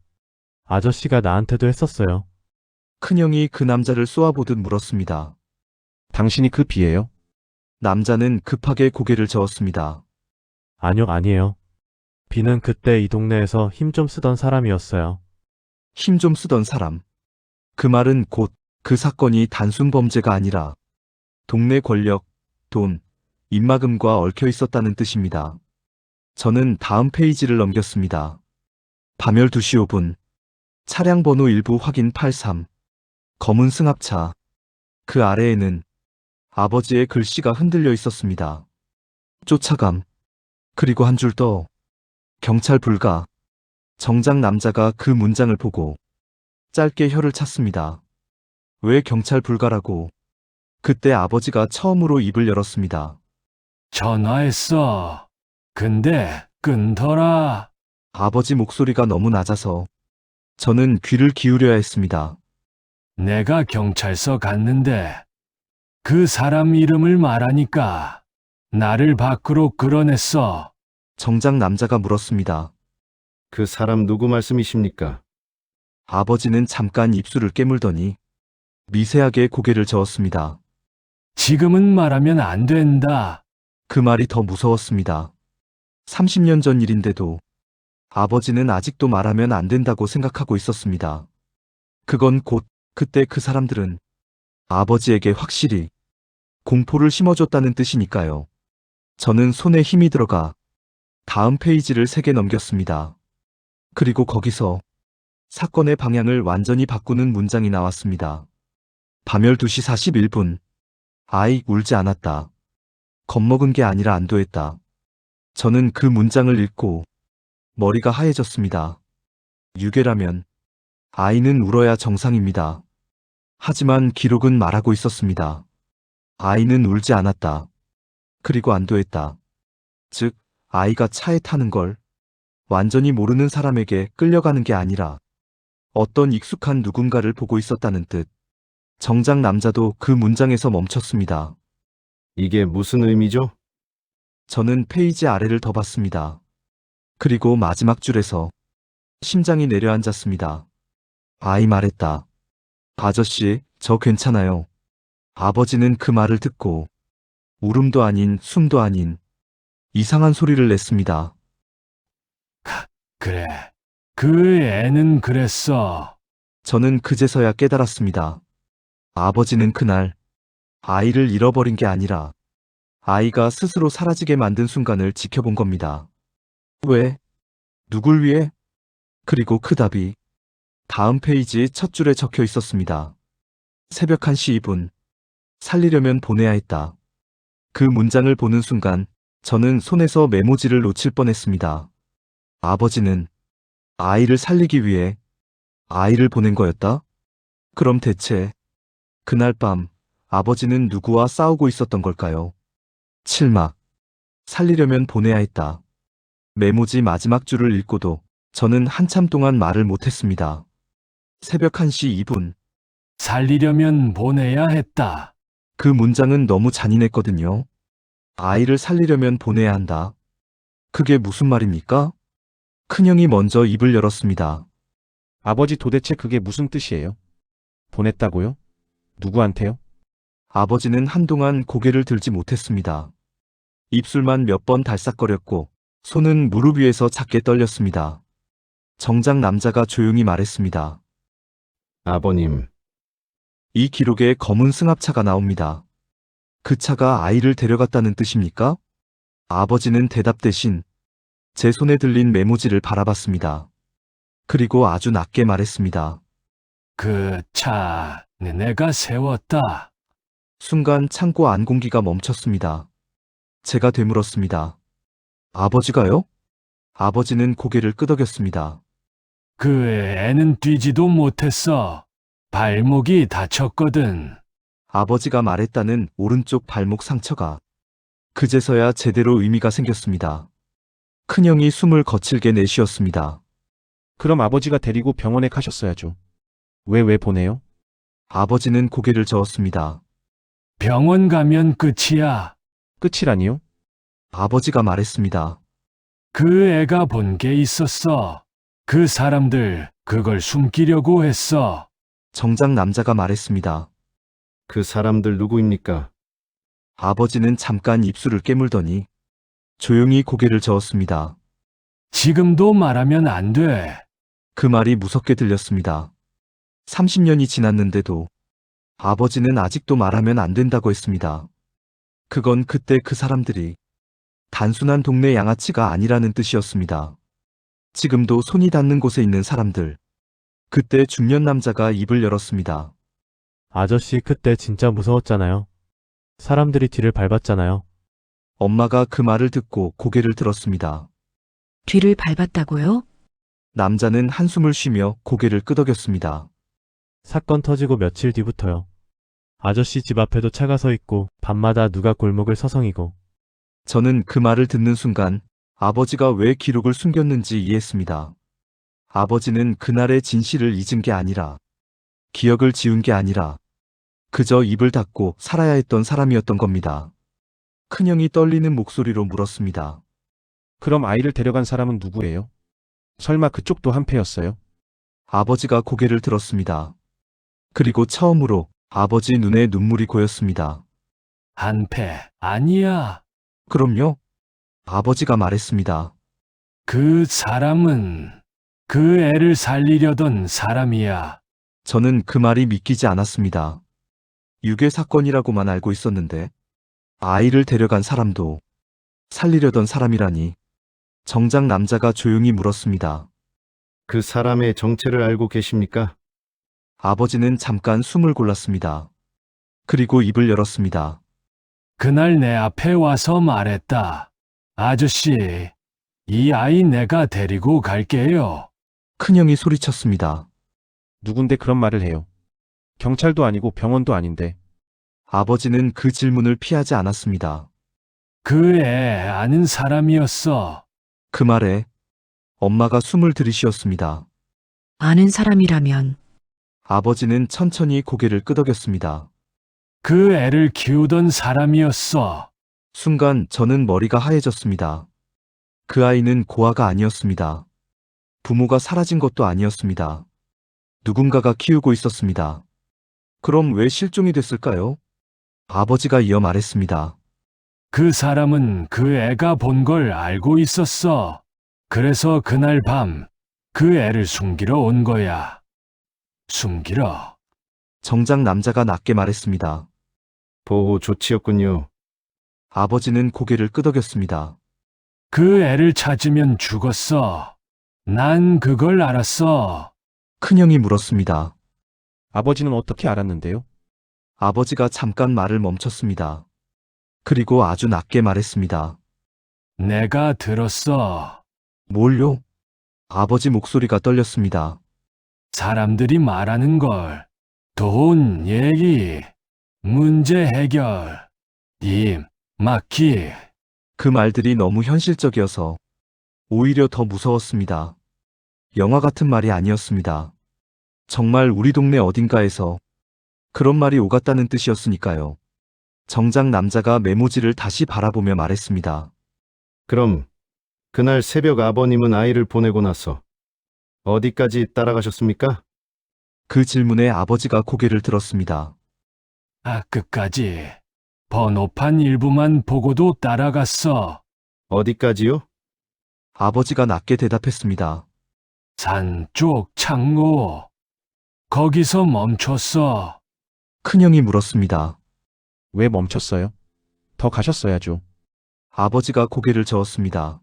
아저씨가 나한테도 했었어요. 큰형이 그 남자를 쏘아보듯 물었습니다. 당신이 그 비예요? 남자는 급하게 고개를 저었습니다. 아니요, 아니에요. 비는 그때 이 동네에서 힘 좀 쓰던 사람이었어요. 힘 좀 쓰던 사람. 그 말은 곧 그 사건이 단순 범죄가 아니라 동네 권력, 돈, 입막음과 얽혀 있었다는 뜻입니다. 저는 다음 페이지를 넘겼습니다. 밤열 2시 5분. 차량 번호 일부 확인 83. 검은 승합차. 그 아래에는 아버지의 글씨가 흔들려 있었습니다. 쫓아감. 그리고 한 줄 더. 경찰 불가. 정작 남자가 그 문장을 보고 짧게 혀를 찼습니다. 왜 경찰 불가라고? 그때 아버지가 처음으로 입을 열었습니다. 전화했어. 근데 끊더라. 아버지 목소리가 너무 낮아서 저는 귀를 기울여야 했습니다. 내가 경찰서 갔는데 그 사람 이름을 말하니까 나를 밖으로 끌어냈어. 정작 남자가 물었습니다. 그 사람 누구 말씀이십니까? 아버지는 잠깐 입술을 깨물더니 미세하게 고개를 저었습니다. 지금은 말하면 안 된다. 그 말이 더 무서웠습니다. 30년 전 일인데도 아버지는 아직도 말하면 안 된다고 생각하고 있었습니다. 그건 곧 그때 그 사람들은 아버지에게 확실히 공포를 심어줬다는 뜻이니까요. 저는 손에 힘이 들어가 다음 페이지를 3개 넘겼습니다. 그리고 거기서 사건의 방향을 완전히 바꾸는 문장이 나왔습니다. 밤열 2시 41분. 아이 울지 않았다. 겁먹은 게 아니라 안도했다. 저는 그 문장을 읽고 머리가 하얘졌습니다. 유괴라면 아이는 울어야 정상입니다. 하지만 기록은 말하고 있었습니다. 아이는 울지 않았다. 그리고 안도했다. 즉, 아이가 차에 타는 걸 완전히 모르는 사람에게 끌려가는 게 아니라 어떤 익숙한 누군가를 보고 있었다는 뜻. 정작 남자도 그 문장에서 멈췄습니다. 이게 무슨 의미죠? 저는 페이지 아래를 더 봤습니다. 그리고 마지막 줄에서 심장이 내려앉았습니다. 아이 말했다. 아저씨, 저 괜찮아요. 아버지는 그 말을 듣고 울음도 아닌 숨도 아닌 이상한 소리를 냈습니다. 그래. 그 애는 그랬어. 저는 그제서야 깨달았습니다. 아버지는 그날 아이를 잃어버린 게 아니라 아이가 스스로 사라지게 만든 순간을 지켜본 겁니다. 왜? 누굴 위해? 그리고 그 답이 다음 페이지 첫 줄에 적혀 있었습니다. 새벽 1시 2분. 살리려면 보내야 했다. 그 문장을 보는 순간 저는 손에서 메모지를 놓칠 뻔했습니다. 아버지는 아이를 살리기 위해 아이를 보낸 거였다? 그럼 대체 그날 밤 아버지는 누구와 싸우고 있었던 걸까요? 7막. 살리려면 보내야 했다. 메모지 마지막 줄을 읽고도 저는 한참 동안 말을 못했습니다. 새벽 1시 2분. 살리려면 보내야 했다. 그 문장은 너무 잔인했거든요. 아이를 살리려면 보내야 한다. 그게 무슨 말입니까? 큰형이 먼저 입을 열었습니다. 아버지 도대체 그게 무슨 뜻이에요? 보냈다고요? 누구한테요? 아버지는 한동안 고개를 들지 못했습니다. 입술만 몇 번 달싹거렸고 손은 무릎 위에서 작게 떨렸습니다. 정작 남자가 조용히 말했습니다. 아버님, 이 기록에 검은 승합차가 나옵니다. 그 차가 아이를 데려갔다는 뜻입니까? 아버지는 대답 대신 제 손에 들린 메모지를 바라봤습니다. 그리고 아주 낮게 말했습니다. 그 차 내가 세웠다. 순간 창고 안 공기가 멈췄습니다. 제가 되물었습니다. 아버지가요? 아버지는 고개를 끄덕였습니다. 그 애는 뛰지도 못했어. 발목이 다쳤거든. 아버지가 말했다는 오른쪽 발목 상처가 그제서야 제대로 의미가 생겼습니다. 큰형이 숨을 거칠게 내쉬었습니다. 그럼 아버지가 데리고 병원에 가셨어야죠. 왜 보내요? 아버지는 고개를 저었습니다. 병원 가면 끝이야. 끝이라니요? 아버지가 말했습니다. 그 애가 본 게 있었어. 그 사람들 그걸 숨기려고 했어. 정작 남자가 말했습니다. 그 사람들 누구입니까? 아버지는 잠깐 입술을 깨물더니 조용히 고개를 저었습니다. 지금도 말하면 안 돼. 그 말이 무섭게 들렸습니다. 30년이 지났는데도 아버지는 아직도 말하면 안 된다고 했습니다. 그건 그때 그 사람들이 단순한 동네 양아치가 아니라는 뜻이었습니다. 지금도 손이 닿는 곳에 있는 사람들. 그때 중년 남자가 입을 열었습니다. 아저씨 그때 진짜 무서웠잖아요. 사람들이 뒤를 밟았잖아요. 엄마가 그 말을 듣고 고개를 들었습니다. 뒤를 밟았다고요? 남자는 한숨을 쉬며 고개를 끄덕였습니다. 사건 터지고 며칠 뒤부터요. 아저씨 집 앞에도 차가 서 있고 밤마다 누가 골목을 서성이고. 저는 그 말을 듣는 순간 아버지가 왜 기록을 숨겼는지 이해했습니다. 아버지는 그날의 진실을 잊은 게 아니라, 기억을 지운 게 아니라 그저 입을 닫고 살아야 했던 사람이었던 겁니다. 큰형이 떨리는 목소리로 물었습니다. 그럼 아이를 데려간 사람은 누구예요? 설마 그쪽도 한패였어요? 아버지가 고개를 들었습니다. 그리고 처음으로 아버지 눈에 눈물이 고였습니다. 한패 아니야. 그럼요? 아버지가 말했습니다. 그 사람은 그 애를 살리려던 사람이야. 저는 그 말이 믿기지 않았습니다. 유괴 사건이라고만 알고 있었는데 아이를 데려간 사람도 살리려던 사람이라니. 정작 남자가 조용히 물었습니다. 그 사람의 정체를 알고 계십니까? 아버지는 잠깐 숨을 골랐습니다. 그리고 입을 열었습니다. 그날 내 앞에 와서 말했다. 아저씨, 이 아이 내가 데리고 갈게요. 큰형이 소리쳤습니다. 누군데 그런 말을 해요? 경찰도 아니고 병원도 아닌데. 아버지는 그 질문을 피하지 않았습니다. 그 애 아는 사람이었어. 그 말에 엄마가 숨을 들이쉬었습니다. 아는 사람이라면 아버지는 천천히 고개를 끄덕였습니다. 그 애를 키우던 사람이었어. 순간 저는 머리가 하얘졌습니다. 그 아이는 고아가 아니었습니다. 부모가 사라진 것도 아니었습니다. 누군가가 키우고 있었습니다. 그럼 왜 실종이 됐을까요? 아버지가 이어 말했습니다. 그 사람은 그 애가 본 걸 알고 있었어. 그래서 그날 밤 그 애를 숨기러 온 거야. 숨기러. 정작 남자가 낮게 말했습니다. 보호 조치였군요. 아버지는 고개를 끄덕였습니다. 그 애를 찾으면 죽었어. 난 그걸 알았어. 큰형이 물었습니다. 아버지는 어떻게 알았는데요? 아버지가 잠깐 말을 멈췄습니다. 그리고 아주 낮게 말했습니다. 내가 들었어. 뭘요? 아버지 목소리가 떨렸습니다. 사람들이 말하는 걸. 돈 얘기, 문제 해결, 임, 막기. 그 말들이 너무 현실적이어서 오히려 더 무서웠습니다. 영화 같은 말이 아니었습니다. 정말 우리 동네 어딘가에서 그런 말이 오갔다는 뜻이었으니까요. 정작 남자가 메모지를 다시 바라보며 말했습니다. 그럼 그날 새벽 아버님은 아이를 보내고 나서 어디까지 따라가셨습니까? 그 질문에 아버지가 고개를 들었습니다. 끝까지. 번호판 일부만 보고도 따라갔어. 어디까지요? 아버지가 낮게 대답했습니다. 산 쪽 창고. 거기서 멈췄어. 큰형이 물었습니다. 왜 멈췄어요? 더 가셨어야죠. 아버지가 고개를 저었습니다.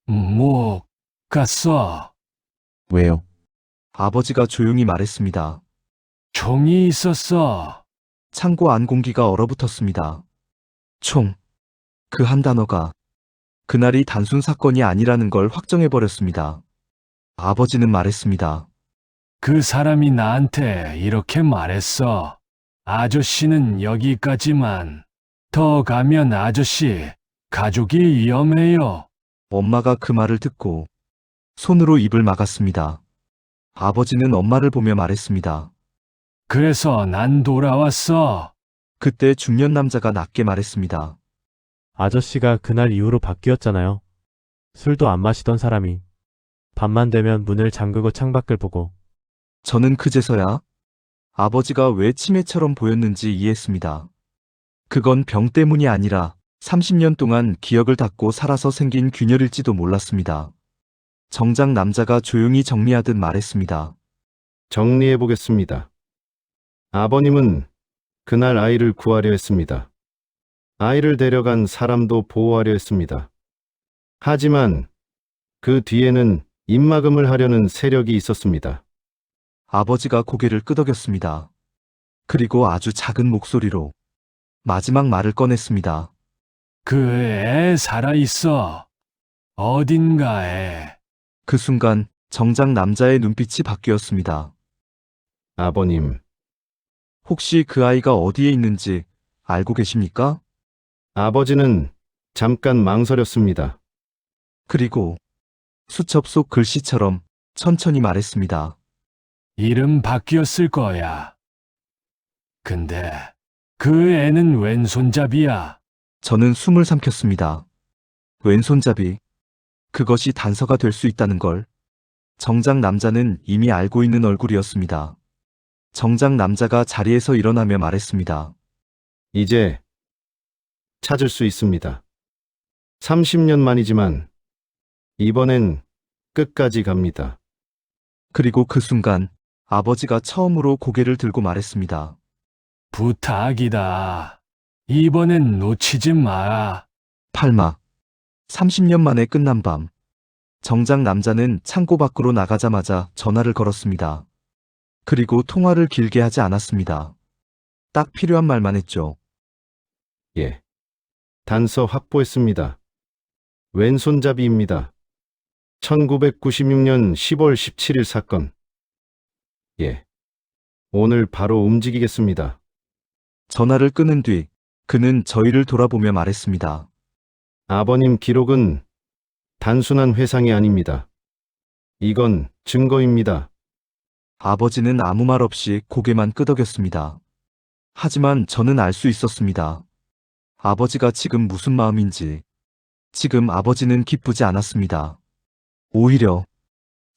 못 갔어. 왜요? 아버지가 조용히 말했습니다. 총이 있었어. 창고 안 공기가 얼어붙었습니다. 총. 그 한 단어가 그날이 단순 사건이 아니라는 걸 확정해버렸습니다. 아버지는 말했습니다. 그 사람이 나한테 이렇게 말했어. 아저씨는 여기까지만. 더 가면 아저씨, 가족이 위험해요. 엄마가 그 말을 듣고 손으로 입을 막았습니다. 아버지는 엄마를 보며 말했습니다. 그래서 난 돌아왔어. 그때 중년 남자가 낮게 말했습니다. 아저씨가 그날 이후로 바뀌었잖아요. 술도 안 마시던 사람이 밤만 되면 문을 잠그고 창밖을 보고 저는 그제서야 아버지가 왜 치매처럼 보였는지 이해했습니다. 그건 병 때문이 아니라 30년 동안 기억을 닫고 살아서 생긴 균열일지도 몰랐습니다. 정작 남자가 조용히 정리하듯 말했습니다. 정리해 보겠습니다. 아버님은 그날 아이를 구하려 했습니다. 아이를 데려간 사람도 보호하려 했습니다. 하지만 그 뒤에는 입막음을 하려는 세력이 있었습니다. 아버지가 고개를 끄덕였습니다. 그리고 아주 작은 목소리로 마지막 말을 꺼냈습니다. 그 애 살아있어. 어딘가에. 그 순간 정작 남자의 눈빛이 바뀌었습니다. 아버님, 혹시 그 아이가 어디에 있는지 알고 계십니까? 아버지는 잠깐 망설였습니다. 그리고 수첩 속 글씨처럼 천천히 말했습니다. 이름 바뀌었을 거야. 근데 그 애는 왼손잡이야. 저는 숨을 삼켰습니다. 왼손잡이. 그것이 단서가 될 수 있다는 걸. 정작 남자는 이미 알고 있는 얼굴이었습니다. 정작 남자가 자리에서 일어나며 말했습니다. 이제 찾을 수 있습니다. 30년 만이지만 이번엔 끝까지 갑니다. 그리고 그 순간 아버지가 처음으로 고개를 들고 말했습니다. 부탁이다. 이번엔 놓치지 마. 팔마. 30년 만에 끝난 밤. 정작 남자는 창고 밖으로 나가자마자 전화를 걸었습니다. 그리고 통화를 길게 하지 않았습니다. 딱 필요한 말만 했죠. 예. 단서 확보했습니다. 왼손잡이입니다. 1996년 10월 17일 사건. 예. 오늘 바로 움직이겠습니다. 전화를 끊은 뒤 그는 저희를 돌아보며 말했습니다. 아버님 기록은 단순한 회상이 아닙니다. 이건 증거입니다. 아버지는 아무 말 없이 고개만 끄덕였습니다. 하지만 저는 알 수 있었습니다. 아버지가 지금 무슨 마음인지. 지금 아버지는 기쁘지 않았습니다. 오히려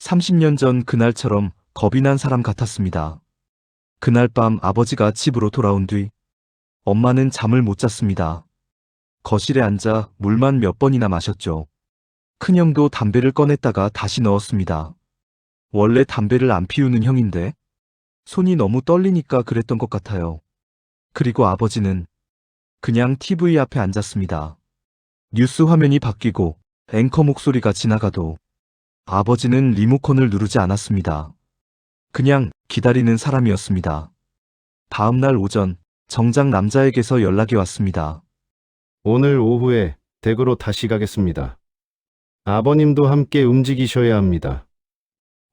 30년 전 그날처럼 겁이 난 사람 같았습니다. 그날 밤 아버지가 집으로 돌아온 뒤 엄마는 잠을 못 잤습니다. 거실에 앉아 물만 몇 번이나 마셨죠. 큰형도 담배를 꺼냈다가 다시 넣었습니다. 원래 담배를 안 피우는 형인데 손이 너무 떨리니까 그랬던 것 같아요. 그리고 아버지는 그냥 TV 앞에 앉았습니다. 뉴스 화면이 바뀌고 앵커 목소리가 지나가도 아버지는 리모컨을 누르지 않았습니다. 그냥 기다리는 사람이었습니다. 다음 날 오전 정작 남자에게서 연락이 왔습니다. 오늘 오후에 댁으로 다시 가겠습니다. 아버님도 함께 움직이셔야 합니다.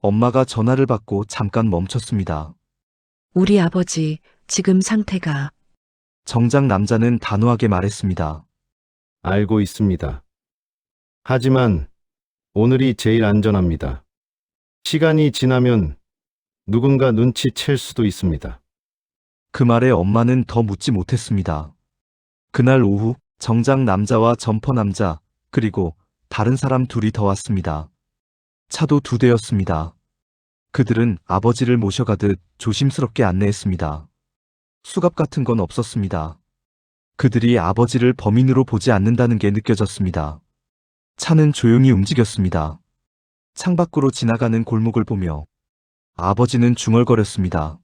엄마가 전화를 받고 잠깐 멈췄습니다. 우리 아버지 지금 상태가 정작 남자는 단호하게 말했습니다. 알고 있습니다. 하지만 오늘이 제일 안전합니다. 시간이 지나면 누군가 눈치챌 수도 있습니다. 그 말에 엄마는 더 묻지 못했습니다. 그날 오후 정작 남자와 점퍼 남자 그리고 다른 사람 둘이 더 왔습니다. 차도 2대였습니다. 그들은 아버지를 모셔가듯 조심스럽게 안내했습니다. 수갑 같은 건 없었습니다. 그들이 아버지를 범인으로 보지 않는다는 게 느껴졌습니다. 차는 조용히 움직였습니다. 창밖으로 지나가는 골목을 보며 아버지는 중얼거렸습니다.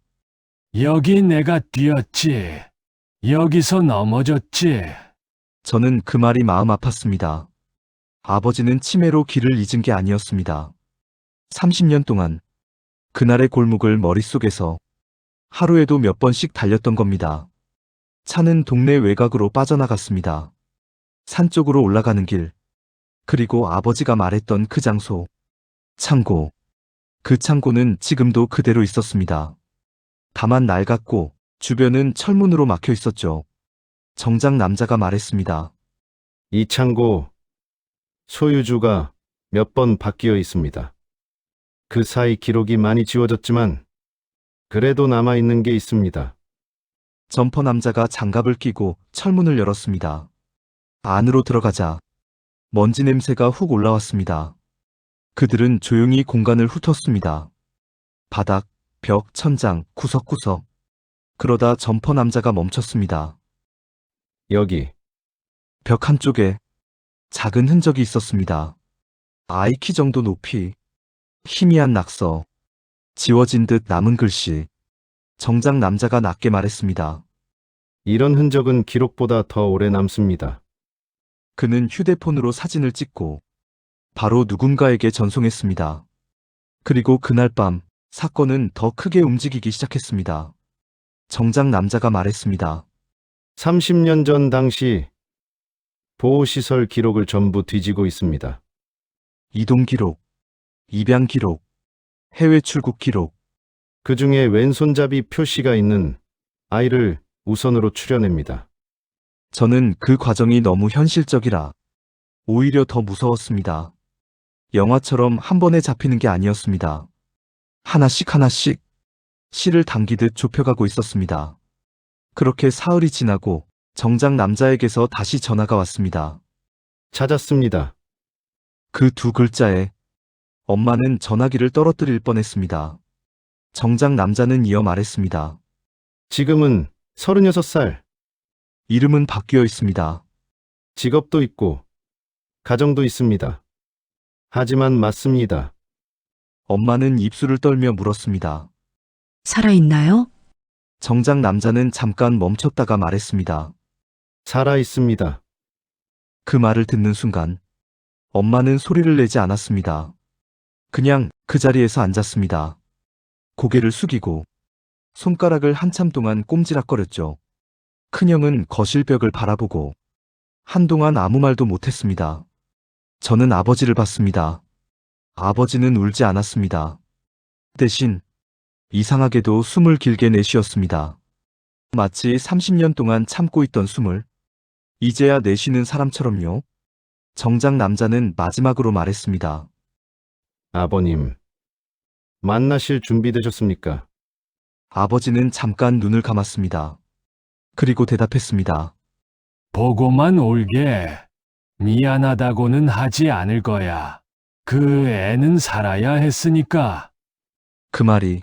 여기 내가 뛰었지. 여기서 넘어졌지. 저는 그 말이 마음 아팠습니다. 아버지는 치매로 길을 잊은 게 아니었습니다. 30년 동안 그날의 골목을 머릿속에서 하루에도 몇 번씩 달렸던 겁니다. 차는 동네 외곽으로 빠져나갔습니다. 산 쪽으로 올라가는 길, 그리고 아버지가 말했던 그 장소, 창고. 그 창고는 지금도 그대로 있었습니다. 다만 낡았고 주변은 철문으로 막혀 있었죠. 정작 남자가 말했습니다. 이 창고 소유주가 몇 번 바뀌어 있습니다. 그 사이 기록이 많이 지워졌지만 그래도 남아있는 게 있습니다. 점퍼 남자가 장갑을 끼고 철문을 열었습니다. 안으로 들어가자 먼지 냄새가 훅 올라왔습니다. 그들은 조용히 공간을 훑었습니다. 바닥, 벽, 천장, 구석구석. 그러다 점퍼 남자가 멈췄습니다. 여기. 벽 한쪽에 작은 흔적이 있었습니다. 아이 키 정도 높이, 희미한 낙서, 지워진 듯 남은 글씨. 정작 남자가 낮게 말했습니다. 이런 흔적은 기록보다 더 오래 남습니다. 그는 휴대폰으로 사진을 찍고 바로 누군가에게 전송했습니다. 그리고 그날 밤 사건은 더 크게 움직이기 시작했습니다. 정작 남자가 말했습니다. 30년 전 당시 보호시설 기록을 전부 뒤지고 있습니다. 이동 기록, 입양 기록, 해외 출국 기록. 그 중에 왼손잡이 표시가 있는 아이를 우선으로 추려냅니다. 저는 그 과정이 너무 현실적이라 오히려 더 무서웠습니다. 영화처럼 한 번에 잡히는 게 아니었습니다. 하나씩 하나씩 실을 당기듯 좁혀가고 있었습니다. 그렇게 사흘이 지나고 정작 남자에게서 다시 전화가 왔습니다. 찾았습니다. 그 두 글자에 엄마는 전화기를 떨어뜨릴 뻔했습니다. 정작 남자는 이어 말했습니다. 지금은 36살, 이름은 바뀌어 있습니다. 직업도 있고 가정도 있습니다. 하지만 맞습니다. 엄마는 입술을 떨며 물었습니다. 살아있나요? 정작 남자는 잠깐 멈췄다가 말했습니다. 살아 있습니다. 그 말을 듣는 순간 엄마는 소리를 내지 않았습니다. 그냥 그 자리에서 앉았습니다. 고개를 숙이고 손가락을 한참 동안 꼼지락거렸죠. 큰형은 거실 벽을 바라보고 한동안 아무 말도 못했습니다. 저는 아버지를 봤습니다. 아버지는 울지 않았습니다. 대신 이상하게도 숨을 길게 내쉬었습니다. 마치 30년 동안 참고 있던 숨을 이제야 내쉬는 사람처럼요. 정작 남자는 마지막으로 말했습니다. 아버님, 만나실 준비되셨습니까? 아버지는 잠깐 눈을 감았습니다. 그리고 대답했습니다. 보고만 올게. 미안하다고는 하지 않을 거야. 그 애는 살아야 했으니까. 그 말이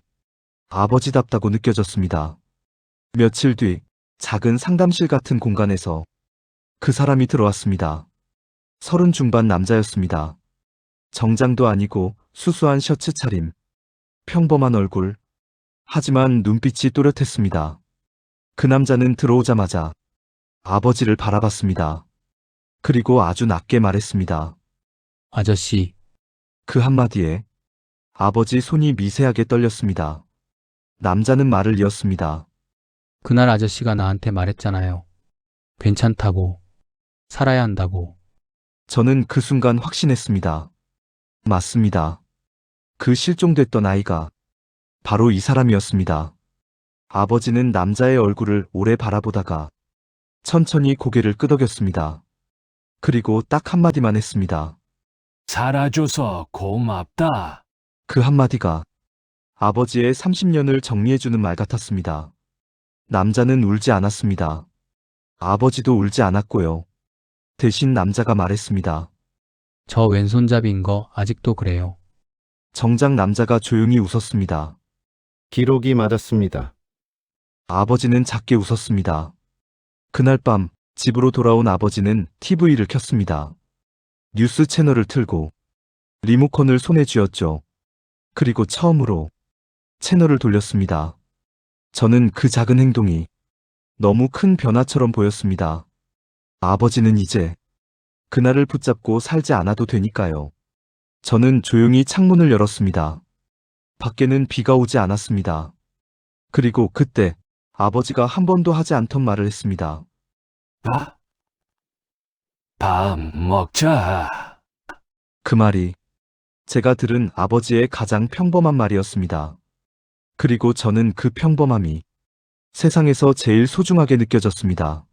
아버지답다고 느껴졌습니다. 며칠 뒤 작은 상담실 같은 공간에서 그 사람이 들어왔습니다. 30 중반 남자였습니다. 정장도 아니고 수수한 셔츠 차림, 평범한 얼굴, 하지만 눈빛이 또렷했습니다. 그 남자는 들어오자마자 아버지를 바라봤습니다. 그리고 아주 낮게 말했습니다. 아저씨, 그 한마디에 아버지 손이 미세하게 떨렸습니다. 남자는 말을 이었습니다. 그날 아저씨가 나한테 말했잖아요. 괜찮다고, 살아야 한다고. 저는 그 순간 확신했습니다. 맞습니다. 그 실종됐던 아이가 바로 이 사람이었습니다. 아버지는 남자의 얼굴을 오래 바라보다가 천천히 고개를 끄덕였습니다. 그리고 딱 한마디만 했습니다. 살아줘서 고맙다. 그 한마디가 아버지의 30년을 정리해주는 말 같았습니다. 남자는 울지 않았습니다. 아버지도 울지 않았고요. 대신 남자가 말했습니다. 저 왼손잡이인 거 아직도 그래요. 정작 남자가 조용히 웃었습니다. 기록이 맞았습니다. 아버지는 작게 웃었습니다. 그날 밤 집으로 돌아온 아버지는 TV를 켰습니다. 뉴스 채널을 틀고 리모컨을 손에 쥐었죠. 그리고 처음으로 채널을 돌렸습니다. 저는 그 작은 행동이 너무 큰 변화처럼 보였습니다. 아버지는 이제 그날을 붙잡고 살지 않아도 되니까요. 저는 조용히 창문을 열었습니다. 밖에는 비가 오지 않았습니다. 그리고 그때 아버지가 한 번도 하지 않던 말을 했습니다. 밥 먹자. 그 말이 제가 들은 아버지의 가장 평범한 말이었습니다. 그리고 저는 그 평범함이 세상에서 제일 소중하게 느껴졌습니다.